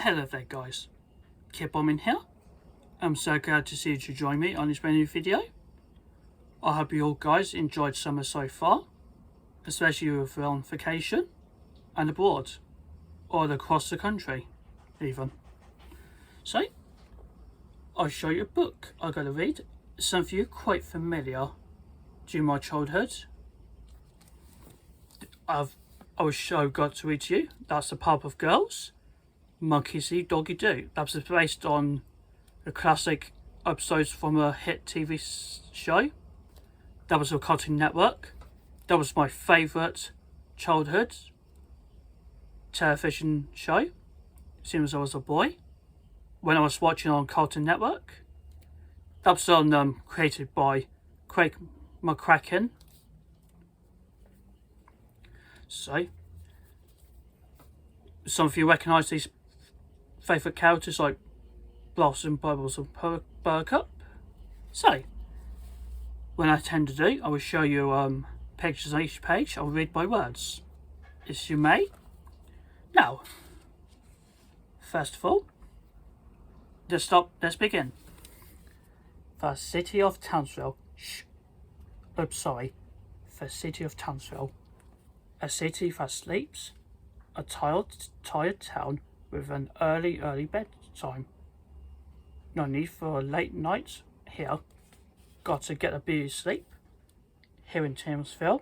Hello there guys, Kidbombing here. I'm so glad to see you to join me on this brand new video. I hope you all guys enjoyed summer so far, especially if you're on vacation and abroad, or across the country even. So, I'll show you a book I'm going to read, something quite familiar during my childhood. I was so glad to read to you. That's the Powerpuff Girls. Monkey See, Doggy Do. That was based on the classic episodes from a hit TV show. That was a Cartoon Network. That was my favourite childhood television show, as soon as I was a boy, when I was watching on Cartoon Network. That was created by Craig MacCracken. So, some of you recognise these favourite characters like Blossom, Bubbles and Buttercup. So, when I tend to do, I will show you pictures on each page. I'll read by words, as you may. Now, first of all, let's begin. The city of Townsville. The city of Townsville. A city that sleeps, a tired town with an early bedtime. No need for a late night here. Got to get a beauty sleep. Here in Townsville,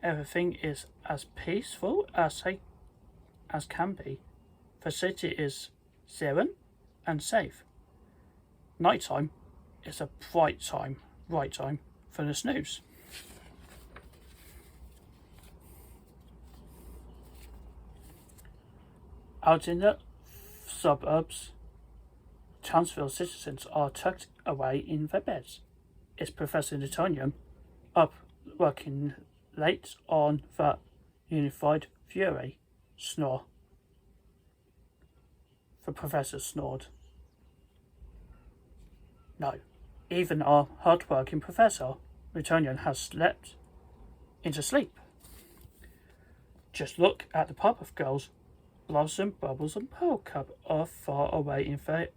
everything is as peaceful as can be. The city is serene and safe. Nighttime is a right time for the snooze. Out in the suburbs, Townsville citizens are tucked away in their beds. It's Professor Newtonian up working late on the unified fury. Snore. The professor snored. No, even our hard-working Professor Newtonian has slept into sleep. Just look at the Powerpuff Girls. Blossom, Bubbles and Buttercup are far away in their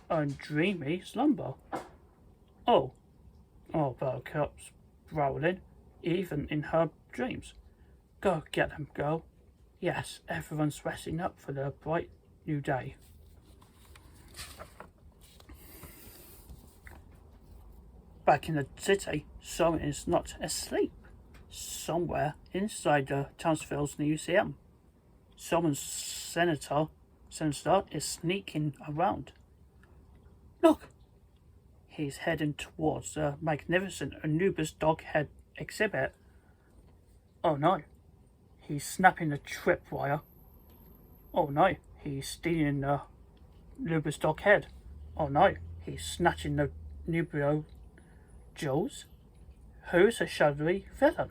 own dreamy slumber. Oh, Buttercup's growling, even in her dreams. Go get them, girl. Yes, everyone's resting up for their bright new day. Back in the city, someone is not asleep. Somewhere inside the Townsville's museum. Someone's sinister is sneaking around. Look! He's heading towards the magnificent Anubis dog head exhibit. Oh no, he's snapping the tripwire. Oh no, he's stealing the Anubis dog head. Oh no, he's snatching the Nubio jewels. Who's a shadowy villain?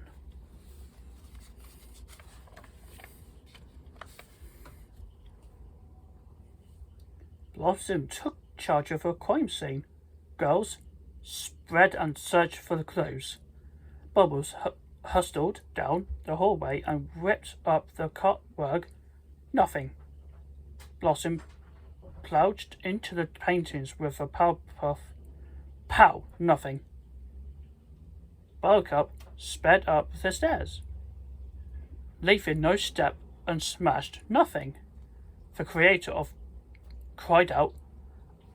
Blossom took charge of a crime scene. Girls, spread and search for the clues. Bubbles hustled down the hallway and ripped up the rug. Nothing. Blossom ploughed into the paintings with a Powerpuff. Pow! Nothing. Buttercup sped up the stairs, leaving no step and smashed. Nothing. The creator of cried out,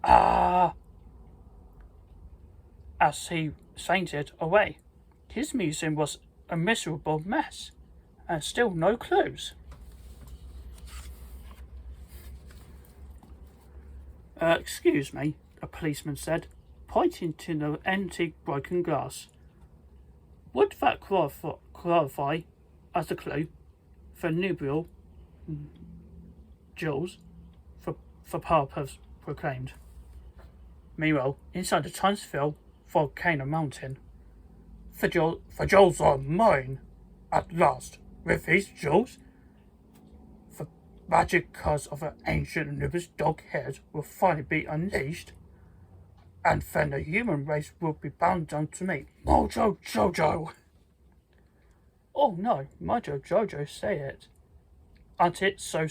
"Ah!" as he fainted away. His museum was a miserable mess, and still no clues. Excuse me, a policeman said, pointing to the empty broken glass. Would that qualify as a clue for nubial jewels? For Powerpuff proclaimed. Meanwhile, inside the Townsville volcano mountain, the jewels are mine. At last, with these jewels, the magic curse of an ancient Anubis dog head will finally be unleashed, and then the human race will be bound down to me, Mojo Jojo. Oh no, Mojo Jojo, say it. Aren't it so?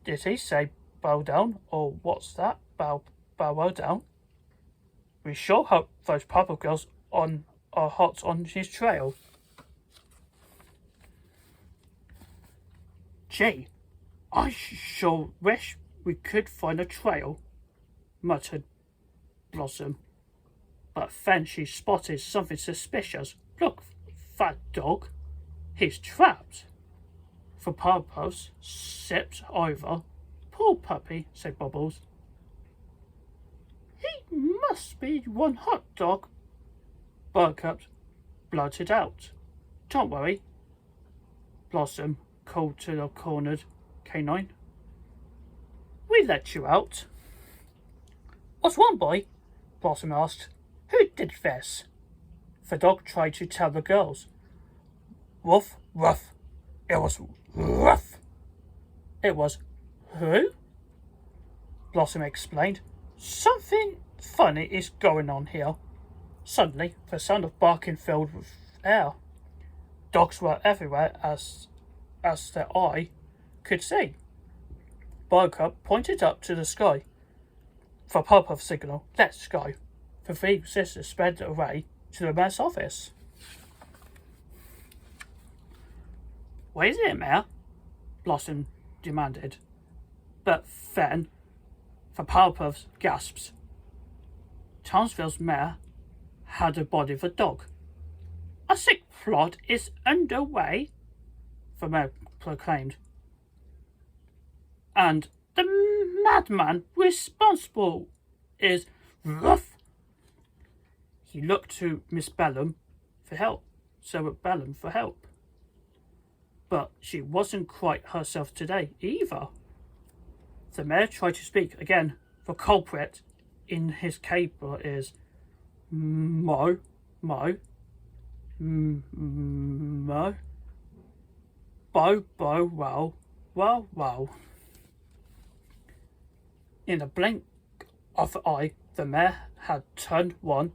Did he say bow down, or what's that? Bow down? We sure hope those Powerpuff Girls are hot on his trail. Gee, I sure wish we could find a trail, muttered Blossom. But then she spotted something suspicious. Look, that dog. He's trapped. The Powerpuffs stepped over. Poor puppy, said Bubbles. He must be one hot dog, Buttercup blurted out. Don't worry, Blossom called to the cornered canine. We let you out. What's wrong, boy? Blossom asked. Who did this? The dog tried to tell the girls. Woof, ruff. It was Ruff. It was who? Blossom explained. Something funny is going on here. Suddenly, the sound of barking filled with air. Dogs were everywhere as their eye could see. Buttercup pointed up to the sky. The Powerpuff signal, let's go. The three sisters sped away to the mayor's office. What is it, Mayor? Blossom demanded. But then, the Powerpuffs gasped. Townsville's mayor had a body of a dog. A sick plot is underway, the mayor proclaimed. And the madman responsible is Ruff. He looked to Miss Bellum for help, Sarah Bellum for help. But she wasn't quite herself today either. The mayor tried to speak again. The culprit in his cable is Mo, Bo, wow. In a blink of the eye, the mayor had turned 100%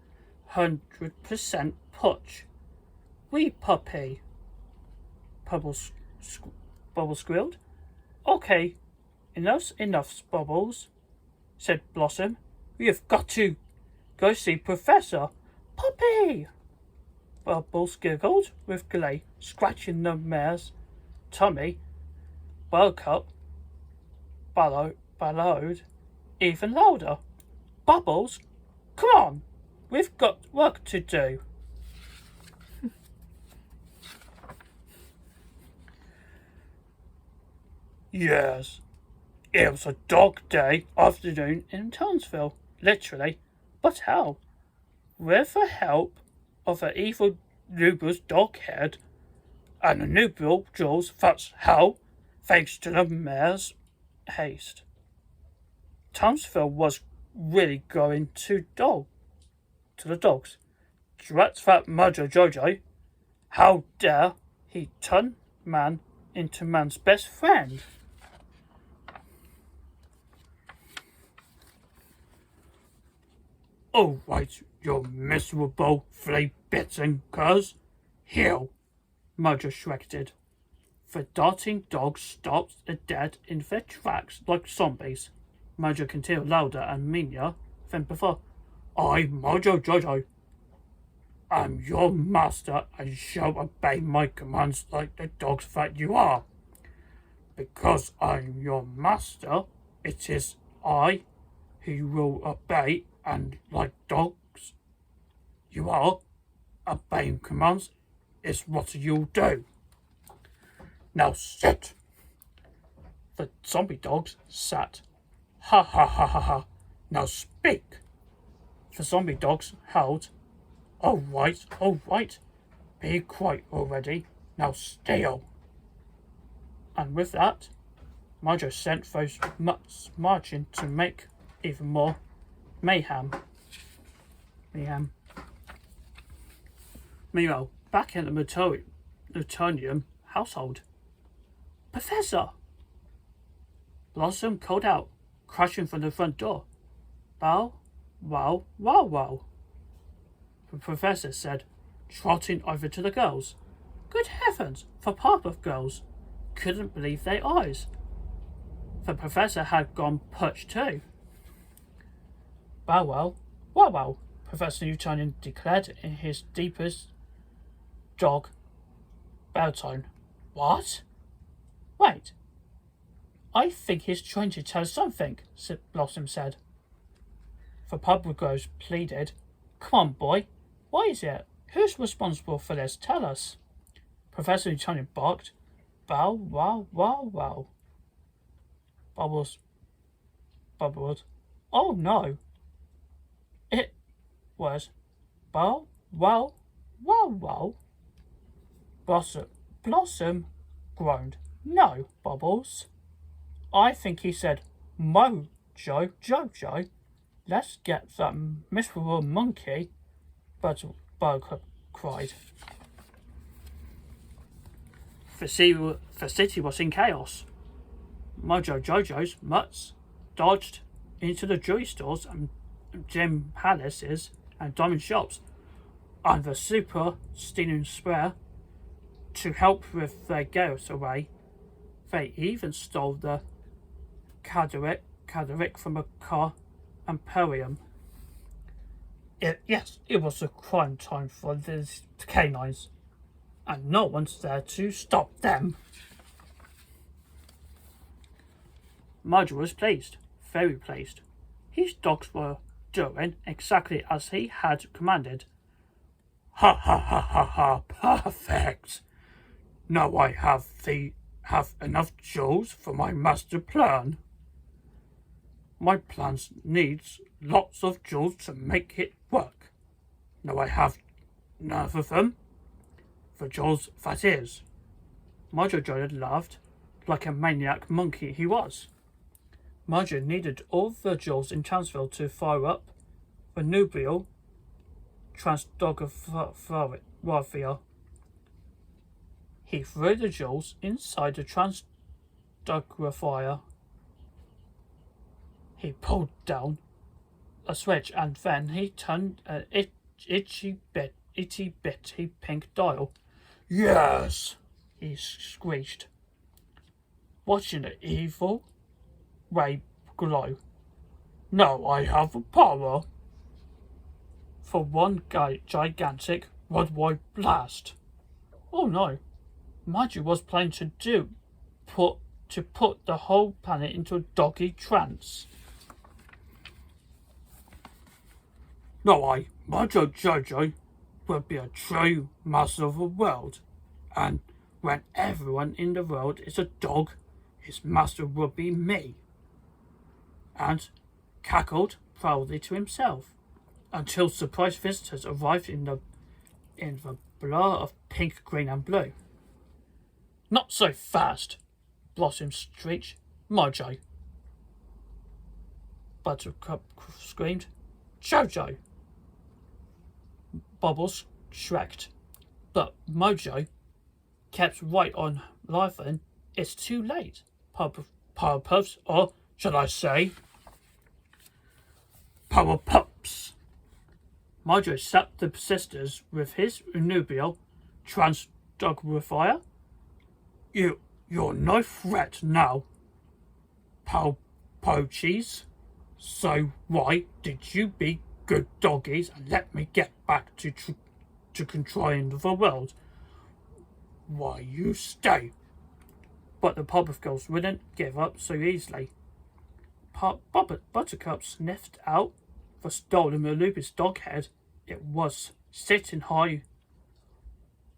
putsch. Wee puppy, Bubbles squealed. Okay, enough, Bubbles, said Blossom. You've got to go see Professor. Puppy! Bubbles giggled with glee, scratching the mare's tummy. Buttercup bellowed even louder. Bubbles, come on, we've got work to do. Yes, it was a dog day afternoon in Townsville, literally. But how? With the help of an evil Nubra's dog head and a Nubral Jules, that's how, thanks to the mayor's haste. Townsville was really going to the dogs. Drat that Mojo Jojo. How dare he turn man into man's best friend? All right, you miserable flea-bitten curs. Heel, Mojo shrieked. The darting dogs stopped dead in their tracks like zombies. Mojo continued louder and meaner than before. I, Mojo Jojo, am your master and shall obey my commands like the dogs that you are. Because I'm your master, it is I who will obey, and like dogs you are, obeying commands is what you'll do. Now sit. The zombie dogs sat. Ha ha ha ha ha. Now speak. The zombie dogs howled. All right. Be quiet already. Now steal. And with that, Mojo sent those mutts marching to make even more mayhem. Meanwhile, back in the Plutonium household. Professor! Blossom called out, crashing from the front door. Bow, wow. The professor said, trotting over to the girls. Good heavens, the Powerpuff Girls couldn't believe their eyes. The professor had gone putsch too. Well, Professor Newtonian declared in his deepest dog baritone. What? Wait. I think he's trying to tell us something, Blossom said. The Powerpuff Girls pleaded. Come on, boy. What is it? Who's responsible for this? Tell us. Professor Newtonian barked. Bow, wow, wow, wow. Bubbles. Oh no. It was bow, wow, wow, wow. Blossom groaned. No, Bubbles. I think he said, Mojo Jojo. Let's get that miserable monkey, Buttercup cried. The city was in chaos. Mojo Jojo's mutts dodged into the jewelry stores and gem palaces and diamond shops, and the super stealing square to help with their getaway. They even stole the Caderick from a car emporium. It was a crime time for these canines, and no one's there to stop them. Mojo was pleased, very pleased. His dogs were doing exactly as he had commanded. Ha ha ha ha ha! Perfect. Now I have enough jewels for my master plan. My plan needs lots of jewels to make it work. Now I have enough of them. The jewels, that is. Mojo Jojo laughed like a maniac monkey he was. Mojo needed all the jewels in Townsville to fire up the nubial transdogrifier. He threw the jewels inside the transdogrifier. He pulled down a switch and then he turned an itty bitty pink dial. Yes, he screeched, watching the evil ray glow. Now I have the power for one gigantic worldwide blast. Oh no, Mojo was planning to put the whole planet into a doggy trance. Now Mojo Jojo will be a true master of the world, and when everyone in the world is a dog, his master will be me. And cackled proudly to himself, until surprise visitors arrived in the blur of pink, green and blue. Not so fast, Blossom screeched. Mojo. Buttercup screamed. Jojo. Bubbles shrieked. But Mojo kept right on laughing. It's too late. Powerpuffs, or should I say, Powerpups. Mojo slapped the sisters with his nubial transdogrifier. You're no threat now, Poachies. So why did you be good doggies and let me get back to controlling the world? Why you stay? But the Powerpuff Girls wouldn't give up so easily. Buttercup sniffed out the stolen Lupus dog head. It was sitting high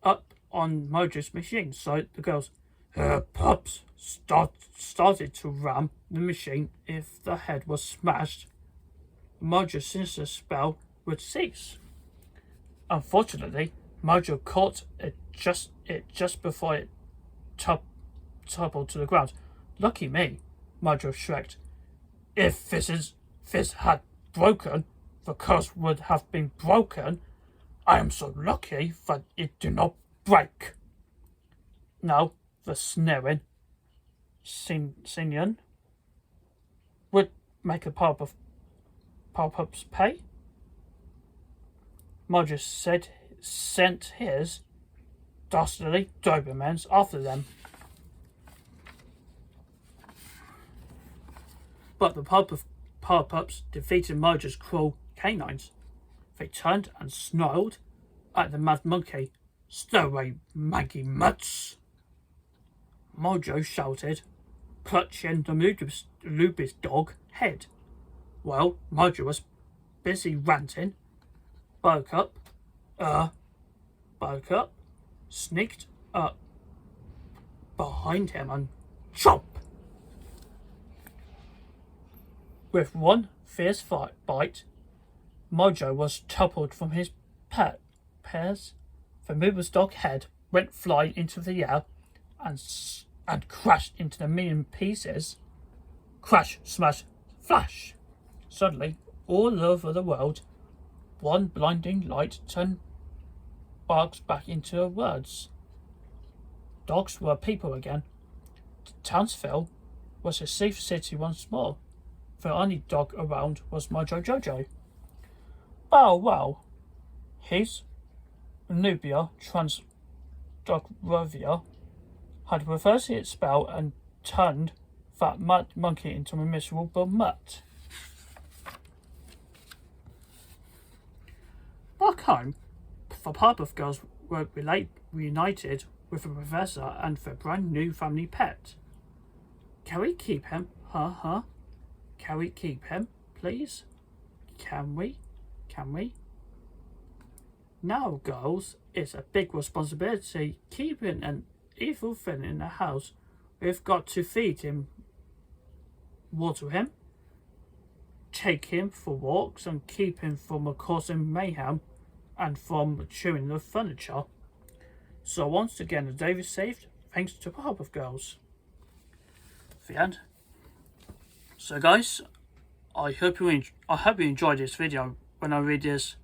up on Mojo's machine, so the girls, her pups, started to ram the machine. If the head was smashed, Mojo's sinister spell would cease. Unfortunately, Mojo caught it just before it toppled to the ground. Lucky me, Mojo shrieked. If this had broken, the curse would have been broken. I am so lucky that it did not break. Now the sneering Sinian would make a Powerpuffs pay. Mojo sent his dastardly Dobermans after them. But the Powerpups defeated Mojo's cruel canines. They turned and snarled at the mad monkey. "Stow away, Maggie Mutts!" Mojo shouted, clutching the Lubis dog head. While Mojo was busy ranting, Buttercup sneaked up behind him and chomp! With one fierce bite, Mojo was toppled from his pairs. The Mover's dog head went flying into the air and crashed into the million pieces. Crash, smash, flash! Suddenly, all over the world, one blinding light turned barks back into words. Dogs were people again. Townsville was a safe city once more. The only dog around was Mojo Jojo. Bow wow! His Nubia Transdogrovia had reversed its spell and turned that mad monkey into a miserable mutt. Back home, the Powerpuff Girls were reunited with the professor and their brand new family pet. "Can we keep him? Huh? Can we keep him, please? Can we? Now, girls, it's a big responsibility keeping an evil thing in the house. We've got to feed him, water him, take him for walks, and keep him from causing mayhem and from chewing the furniture. So once again, the day was saved thanks to Powerpuff Girls." The end. So guys, I hope you enjoyed this video when I read this,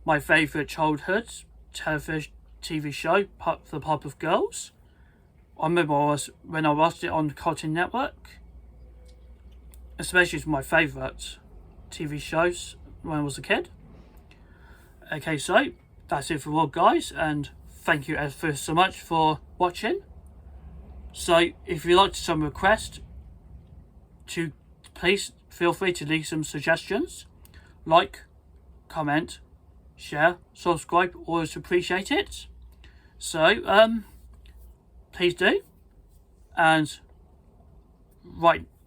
my favourite childhood television TV show, the Powerpuff Girls. I remember when I watched it on the Cartoon Network, especially my favourite TV shows when I was a kid. Okay, so that's it for all, guys, and thank you ever so much for watching. So if you'd like some requests, please feel free to leave some suggestions. Like, comment, share, subscribe, always appreciate it. So please do. And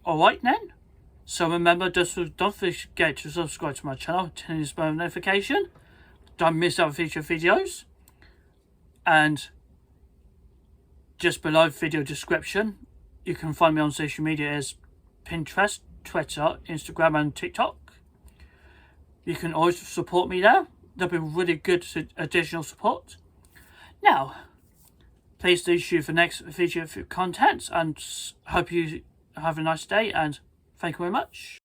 alright then. So remember, don't forget to subscribe to my channel, turn on this bell notification. Don't miss out future videos. And just below video description, you can find me on social media as Pinterest, Twitter, Instagram and TikTok. You can always support me there. There'll be really good additional support. Now, please do shoot for next video content, and hope you have a nice day, and thank you very much.